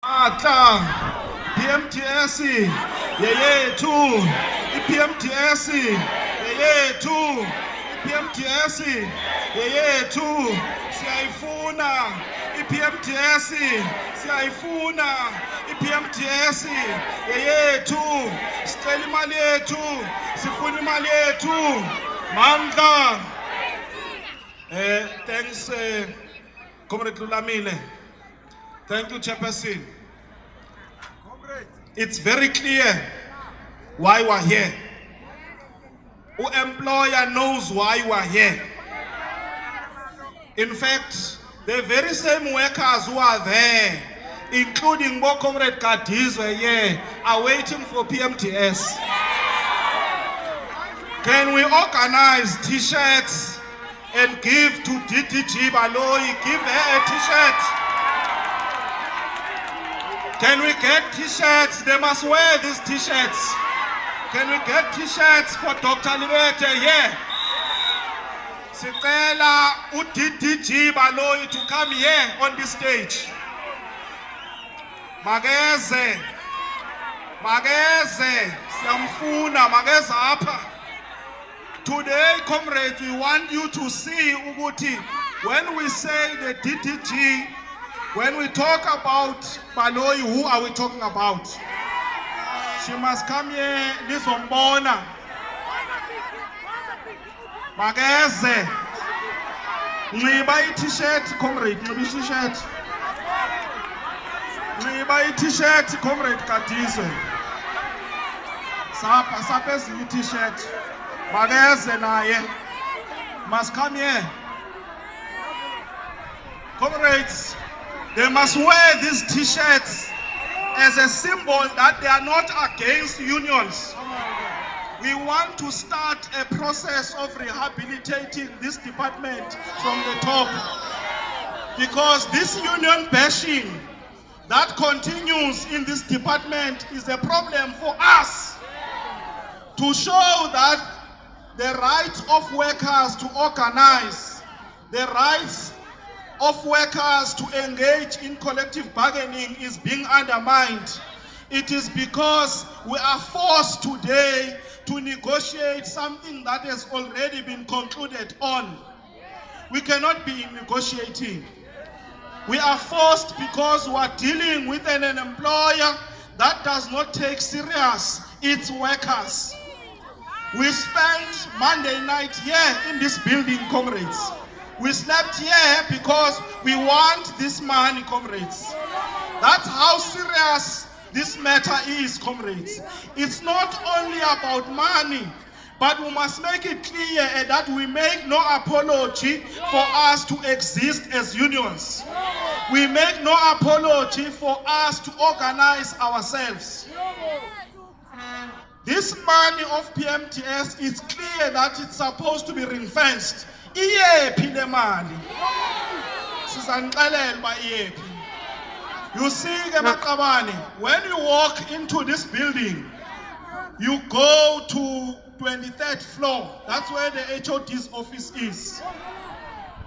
Atla PMTS yeyethu iPMTS yeyethu iPMTS yeyethu siyayifuna iPMTS siyayifuna iPMTS yeyethu sicela imali yethu sifuna imali yethu mandla. Thanks Comrade Lulamile. Thank you, Chairperson. It's very clear why we're here. The employer knows why we're here. In fact, the very same workers who are there, including Comrade Gadi's were here, are waiting for PMTS. Can we organize t-shirts and give to DDG Baloyi, give her a t-shirt? Can we get t-shirts? They must wear these t-shirts. Can we get t-shirts for Dr. Libete? Yeah. Sicela uDDG Baloyi to come here on this stage. Mageze, siyamfuna, mageze apha. Today, comrades, we want you to see ukuthi when we say the DDG, when we talk about Baloyi, who are we talking about? She must come here, Lizombona. Mageze. Ngiba t-shirt, comrade, ngiba t-shirt. Ngiba t-shirt, comrade Kadizwe. Sapha t-shirt. Mageze naye. Must come here. Comrades, they must wear these t-shirts as a symbol that they are not against unions. We want to start a process of rehabilitating this department from the top. Because this union bashing that continues in this department is a problem for us. To show that the rights of workers to organize, the rights of workers to engage in collective bargaining is being undermined. It is because we are forced today to negotiate something that has already been concluded on. We cannot be negotiating. We are forced because we are dealing with an employer that does not take serious its workers. We spent Monday night here in this building, comrades. We slept here because we want this money, comrades. That's how serious this matter is, comrades. It's not only about money, but we must make it clear that we make no apology for us to exist as unions. We make no apology for us to organize ourselves. This money of PMTS is clear that it's supposed to be ring-fenced. You see, when you walk into this building, you go to 23rd floor. That's where the HOD's office is.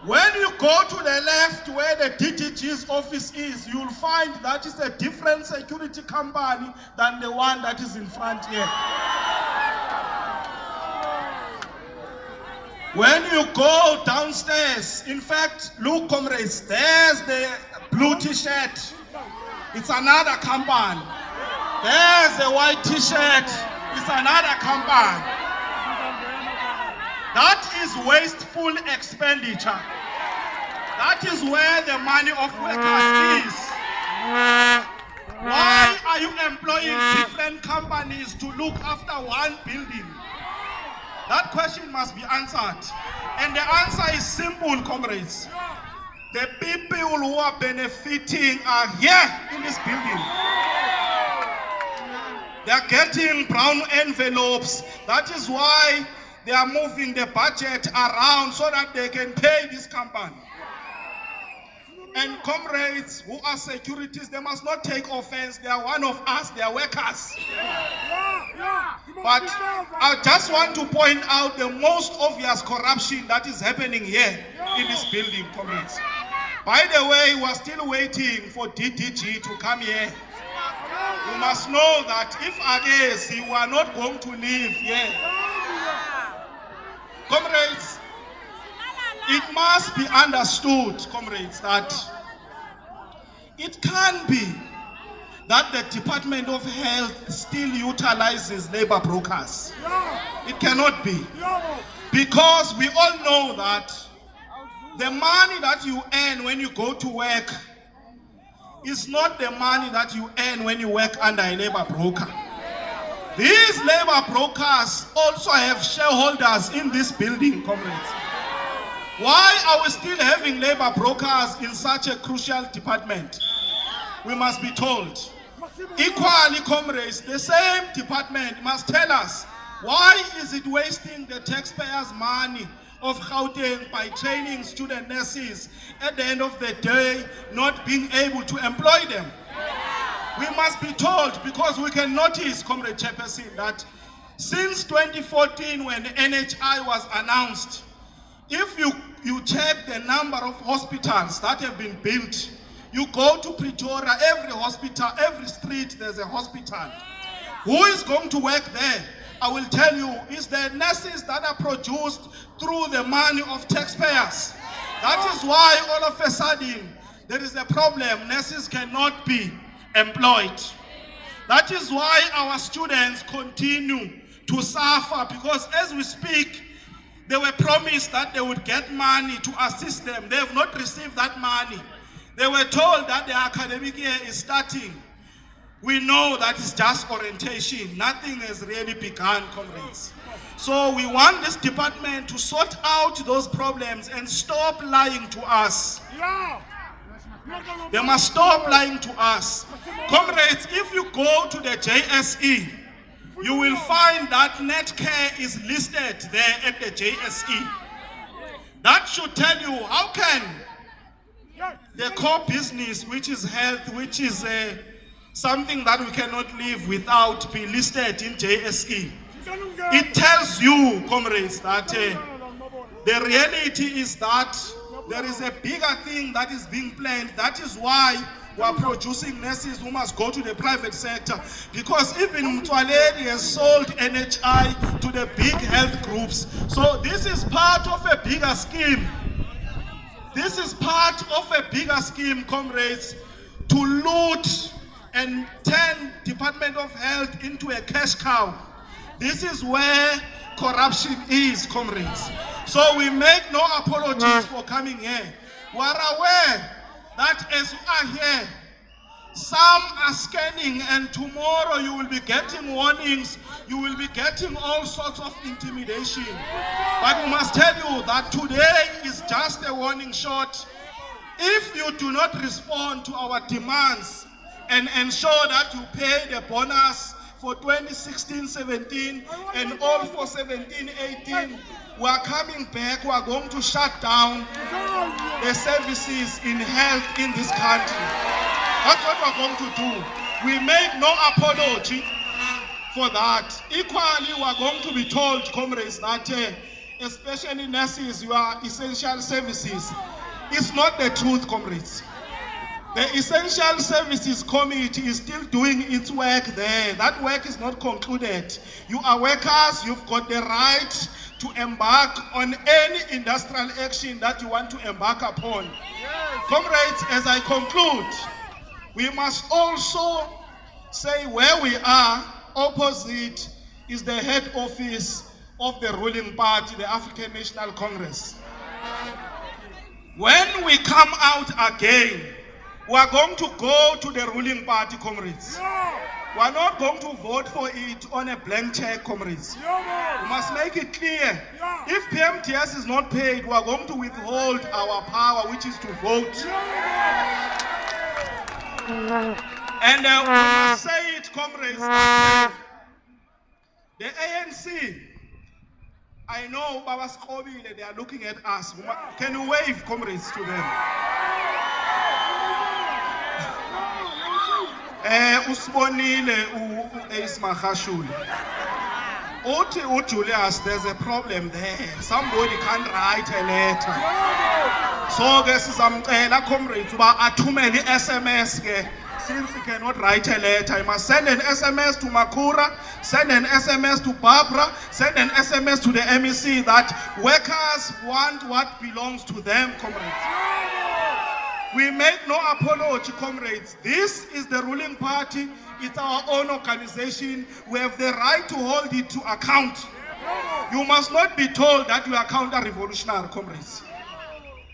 When you go to the left where the DDG's office is, you'll find that is a different security company than the one that is in front here. When you go downstairs, in fact, look, comrades, there's the blue t-shirt. It's another company. There's the white t-shirt. It's another company. That is wasteful expenditure. That is where the money of workers is. Why are you employing different companies to look after one building? That question must be answered. And the answer is simple, comrades. The people who are benefiting are here in this building. They are getting brown envelopes. That is why they are moving the budget around so that they can pay this company. And comrades who are securities, they must not take offense. They are one of us, they are workers. But I just want to point out the most obvious corruption that is happening here in this building, comrades. By the way, we are still waiting for DDG to come here. You must know that if others you are not going to live here. Comrades, it must be understood, comrades, that it can be that the Department of Health still utilizes labor brokers. It cannot be. Because we all know that the money that you earn when you go to work is not the money that you earn when you work under a labor broker. These labor brokers also have shareholders in this building, comrades. Why are we still having labor brokers in such a crucial department? We must be told. Equally, comrades, the same department must tell us, why is it wasting the taxpayers' money of Gauteng by training student nurses, at the end of the day not being able to employ them? We must be told, because we can notice, Comrade Chairperson, that since 2014 when NHI was announced, if you check the number of hospitals that have been built, you go to Pretoria, every hospital, every street there's a hospital. Who is going to work there? I will tell you, it's the nurses that are produced through the money of taxpayers. That is why all of a sudden there is a problem. Nurses cannot be employed. That is why our students continue to suffer, because as we speak, they were promised that they would get money to assist them. They have not received that money. They were told that the academic year is starting. We know that it's just orientation. Nothing has really begun, comrades. So we want this department to sort out those problems and stop lying to us. They must stop lying to us. Comrades, if you go to the JSE, you will find that Netcare is listed there at the JSE. That should tell you, how can the core business, which is health, which is something that we cannot live without, be listed in JSE? It tells you, comrades, that the reality is that there is a bigger thing that is being planned. That is why we are producing nurses who must go to the private sector. Because even Mtwaledi has sold NHI to the big health groups. So this is part of a bigger scheme. This is part of a bigger scheme, comrades, to loot and turn Department of Health into a cash cow. This is where corruption is, comrades. So we make no apologies for coming here. We are aware that as you are here, some are scanning, and tomorrow you will be getting warnings, you will be getting all sorts of intimidation. But we must tell you that today is just a warning shot. If you do not respond to our demands and ensure that you pay the bonus for 2016-17 and all for 17-18, we are coming back. We are going to shut down the services in health in this country. That's what we are going to do. We make no apology for that. Equally, we are going to be told, comrades, that especially nurses, you are essential services. It's not the truth, comrades. The Essential Services Committee is still doing its work there. That work is not concluded. You are workers, you've got the right to embark on any industrial action that you want to embark upon. Yes. Comrades, as I conclude, we must also say where we are. Opposite is the head office of the ruling party, the African National Congress. When we come out again, we are going to go to the ruling party, comrades. We are not going to vote for it on a blank check, comrades. We must make it clear. If PMTS is not paid, we are going to withhold our power, which is to vote. And we must say it, comrades, that the ANC, I know Baba Skobile, they are looking at us. Can you wave, comrades, to them? Usbonile Ace Mahashule. Uthi Julius, there's a problem there. Somebody can't write a letter. So ke sizamcela comrades uba athumele SMS ke. Since he cannot write a letter, he must send an SMS to Makura, send an SMS to Barbara, send an SMS to the MEC that workers want what belongs to them, comrades. We make no apology, comrades. This is the ruling party. It's our own organization. We have the right to hold it to account. You must not be told that you are counter-revolutionary, comrades.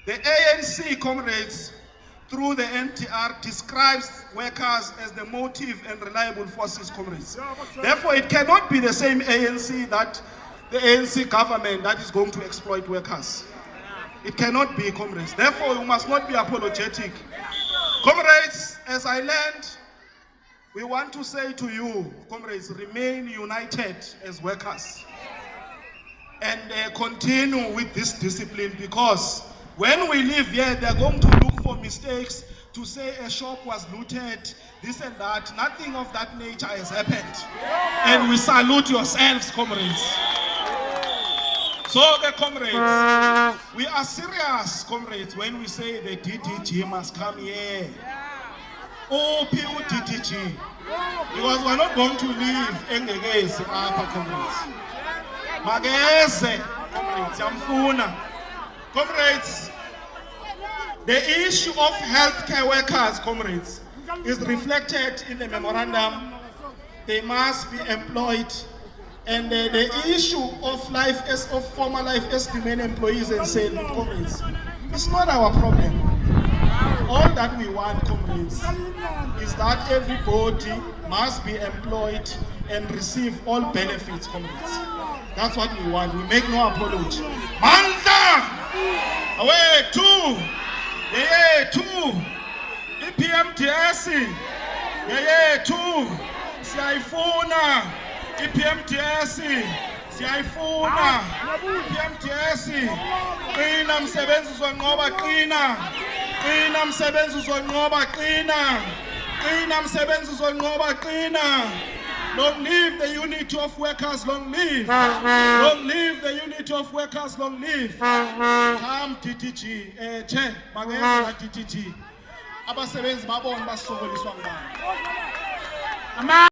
The ANC, comrades, through the NTR, describes workers as the motive and reliable forces, comrades. Therefore, it cannot be the same ANC that the ANC government that is going to exploit workers. It cannot be, comrades. Therefore, you must not be apologetic. Comrades, as I land, we want to say to you, comrades, remain united as workers and continue with this discipline, because when we leave here, they're going to look for mistakes to say a shop was looted, this and that. Nothing of that nature has happened. And we salute yourselves, comrades. So, comrades, we are serious, comrades, when we say the DDG must come here. Oh, DDG. Because we're not going to leave engegezi apha, comrades. Mageze, comrades, yamfuna. Comrades, the issue of healthcare workers, comrades, is reflected in the memorandum. They must be employed. And the issue of former life estimate employees and sailing, comrades, it's not our problem. All that we want, comrades, is that everybody must be employed and receive all benefits, comrades. That's what we want. We make no apology. Manda! Away, two! Yeah, two! PMTS! Yeah, two! Siaifuna! PMTS! Siaifuna! PMTS! Qina msebenzi uzonqoba, qina! Qina msebenzi uzonqoba, qina! Qina msebenzi uzonqoba, qina! Long live the unity of workers, long live! Long live the unity of workers, long live! Come DDG, che, mageza na DDG. Abasebenzi babona basokoliswa ngubani.